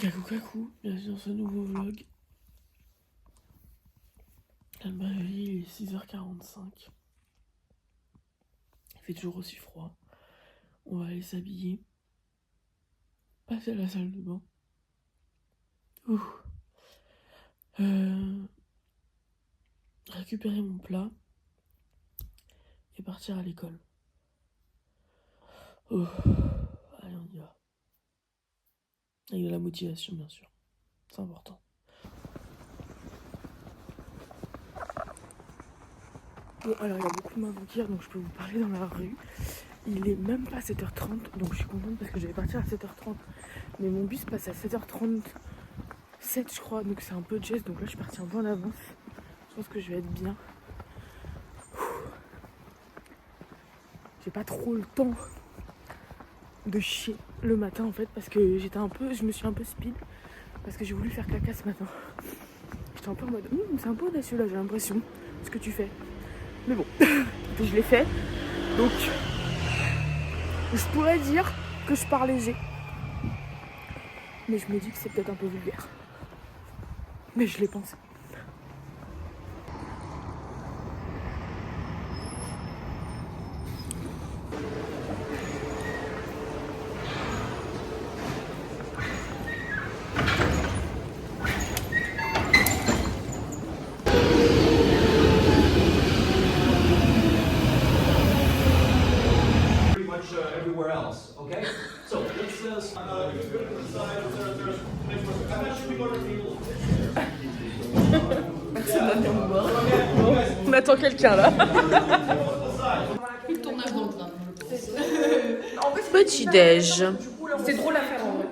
Coucou, bienvenue dans ce nouveau vlog. Elle m'a réveillé, il est 6h45. Il fait toujours aussi froid. On va aller s'habiller. Passer à la salle de bain. Ouh. Récupérer mon plat. Et partir à l'école. Oh. Allez, on y va. Avec de la motivation, bien sûr. C'est important. Bon, alors il y a beaucoup de monde avant-hier, donc je peux vous parler dans la rue. Il est même pas 7h30, donc je suis contente parce que je vais partir à 7h30. Mais mon bus passe à 7h37, je crois, donc c'est un peu jazz. Donc là, je suis partie un peu en avance. Je pense que je vais être bien. J'ai pas trop le temps de chier le matin en fait, parce que je me suis un peu speed, parce que j'ai voulu faire caca ce matin. J'étais un peu en mode, c'est un peu audacieux là, j'ai l'impression, ce que tu fais. Mais bon, je l'ai fait. Donc, je pourrais dire que je pars léger. Mais je me dis que c'est peut-être un peu vulgaire. Mais je l'ai pensé. Everywhere else, okay? So let's On attend quelqu'un là. Plus de tournage dans le train. Petit déj. C'est drôle à faire en vrai.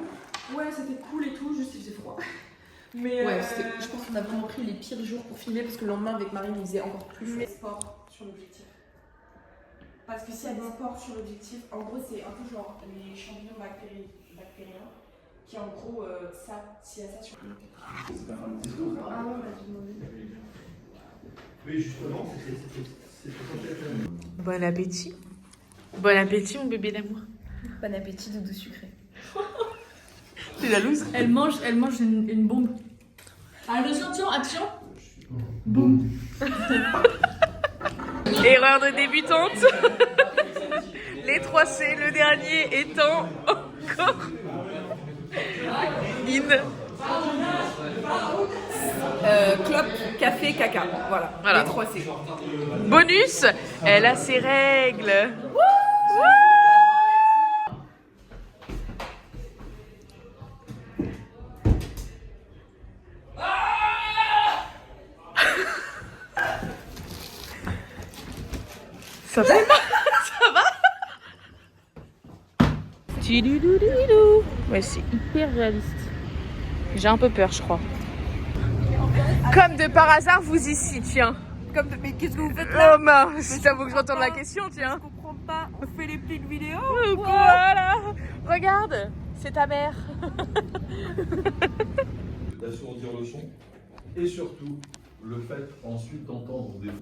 Ouais, c'était cool et tout, juste il faisait froid. Mais Ouais, je pense qu'on a vraiment pris les pires jours pour filmer parce que le lendemain avec Marine il faisait encore plus froid. mais sport sur l'objectif. Parce que s'il y a des sports sur l'objectif, en gros, c'est un peu genre les champignons bactériens qui, en gros, ça, s'il y a ça sur l'objectif. Ah non, bah, j'ai demandé. Oui, justement, c'est Bon appétit. Bon appétit, mon bébé d'amour. Bon appétit, doudou sucré. T'es jalouse? Elle mange une bombe. Action. Boum. Erreur de débutante. Les 3 C, le dernier étant encore Clope, café, caca. Voilà. Voilà. Les 3 C. Bonus, elle a ses règles. Ça va? Ça va? Tidoudoudou. Ouais, c'est hyper réaliste. J'ai un peu peur, je crois. Comme de par hasard, vous ici, tiens. Mais qu'est-ce que vous faites là? Oh mince, ça vaut que je retourne la question, tiens. Je comprends pas. On fait les petites vidéos. Voilà. Regarde, c'est ta mère. D'assourdir le son et surtout le fait ensuite d'entendre des mots.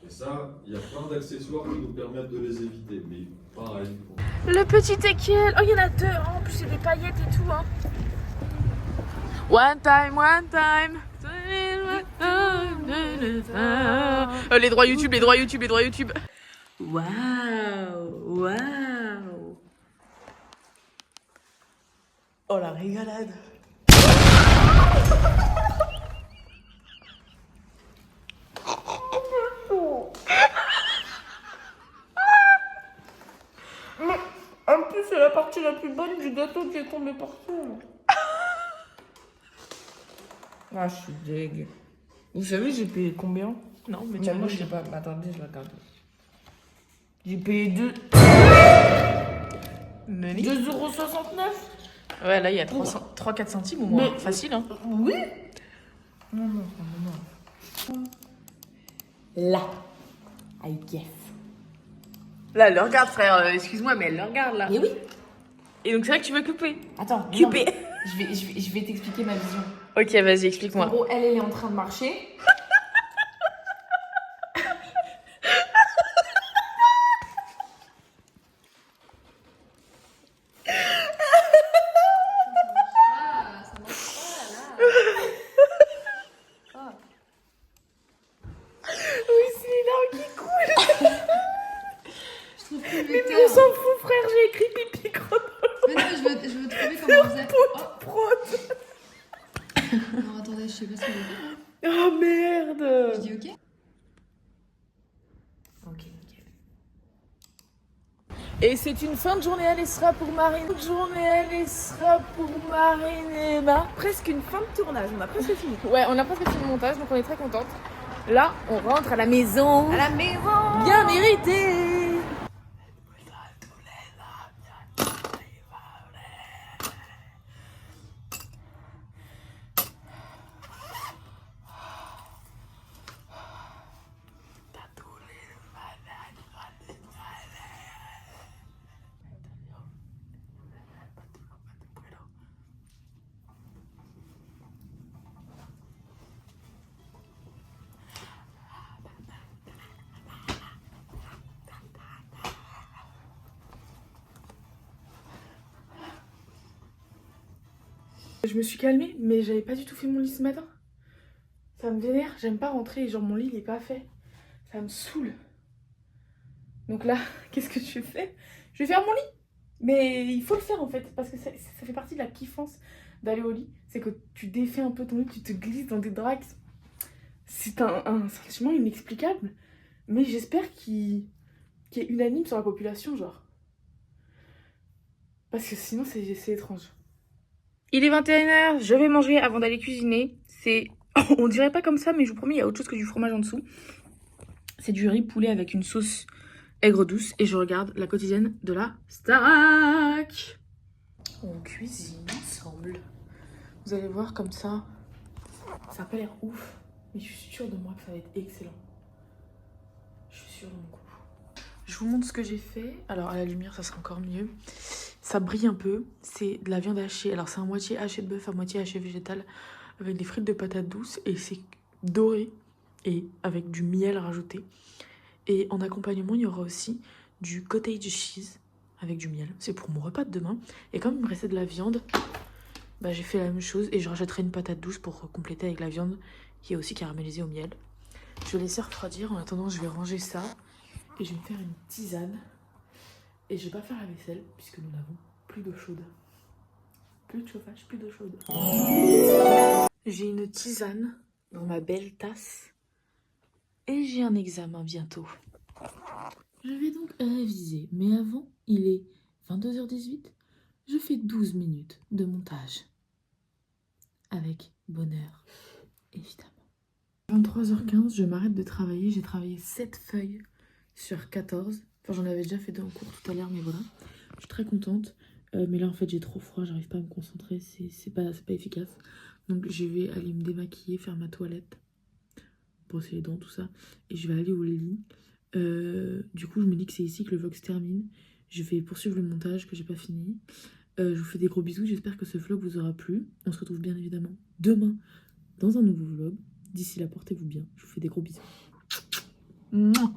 Et ça, il y a plein d'accessoires qui nous permettent de les éviter, mais pareil. Le petit Ekiel. Oh, il y en a 2. Oh, en plus, c'est des paillettes et tout. Hein. One time. Les droits YouTube. Waouh. Oh, la régalade. En plus, c'est la partie la plus bonne du gâteau qui est tombée par terre. Ah, je suis deg. Vous savez, j'ai payé combien? Non, mais Mais moi, je sais pas. Mais attendez, je regarde. J'ai payé 2,69 €. Ouais, là, il y a 3-4 centimes au moins. Mais- Facile, hein. Oui. Non. Là. I guess. Là, elle le regarde, frère. Excuse-moi, mais elle le regarde, là. Mais oui. Et donc, c'est vrai que tu veux couper. Attends. Couper. non, je vais t'expliquer ma vision. Ok, vas-y, En explique-moi. gros, elle est en train de marcher. sais pas ce que je dis. Oh merde! Je dis ok. Ok, nickel. Et c'est une fin de journée à l'Esra pour Marine. Une journée à l'Esra pour Marine et Emma. Presque une fin de tournage, on a presque fini. Ouais, on a presque fini le montage, donc on est très contente. Là, on rentre à la maison. À la maison. Bien mérité. Je me suis calmée, mais j'avais pas du tout fait mon lit ce matin. Ça me vénère, j'aime pas rentrer, genre mon lit il est pas fait. Ça me saoule. Donc là, qu'est-ce que je fais? Je vais faire mon lit. Mais il faut le faire en fait, parce que ça fait partie de la kiffance d'aller au lit. C'est que tu défais un peu ton lit, tu te glisses dans des draps. C'est un sentiment inexplicable. Mais j'espère qu'il est unanime sur la population, genre. Parce que sinon c'est étrange. Il est 21h, je vais manger avant d'aller cuisiner. On dirait pas comme ça, mais je vous promets, il y a autre chose que du fromage en dessous. C'est du riz poulet avec une sauce aigre douce. Et je regarde la quotidienne de la Starac. On cuisine ensemble. Vous allez voir comme ça. Ça a pas l'air ouf, mais je suis sûre de moi que ça va être excellent. Je suis sûre de mon coup. Je vous montre ce que j'ai fait. Alors à la lumière, ça sera encore mieux. Ça brille un peu, c'est de la viande hachée. Alors c'est à moitié haché de bœuf, à moitié haché végétal, avec des frites de patates douces et c'est doré et avec du miel rajouté. Et en accompagnement, il y aura aussi du cottage cheese avec du miel. C'est pour mon repas de demain. Et comme il me restait de la viande, bah, j'ai fait la même chose et je rajouterai une patate douce pour compléter avec la viande qui est aussi caramélisée au miel. Je vais laisser refroidir. En attendant, je vais ranger ça et je vais me faire une tisane. Et je vais pas faire la vaisselle puisque nous n'avons plus d'eau chaude. Plus de chauffage, plus d'eau chaude. J'ai une tisane dans ma belle tasse. Et j'ai un examen bientôt. Je vais donc réviser. Mais avant, il est 22h18. Je fais 12 minutes de montage. Avec bonheur, évidemment. 23h15, je m'arrête de travailler. J'ai travaillé 7 feuilles sur 14. Enfin, j'en avais déjà fait 2 en cours tout à l'heure, mais voilà. Je suis très contente. Mais là, en fait, j'ai trop froid. J'arrive pas à me concentrer. C'est pas efficace. Donc, je vais aller me démaquiller, faire ma toilette. Brosser les dents, tout ça. Et je vais aller au lit. Du coup, je me dis que c'est ici que le vlog se termine. Je vais poursuivre le montage que j'ai pas fini. Je vous fais des gros bisous. J'espère que ce vlog vous aura plu. On se retrouve bien évidemment demain dans un nouveau vlog. D'ici là, portez-vous bien. Je vous fais des gros bisous. Mouah.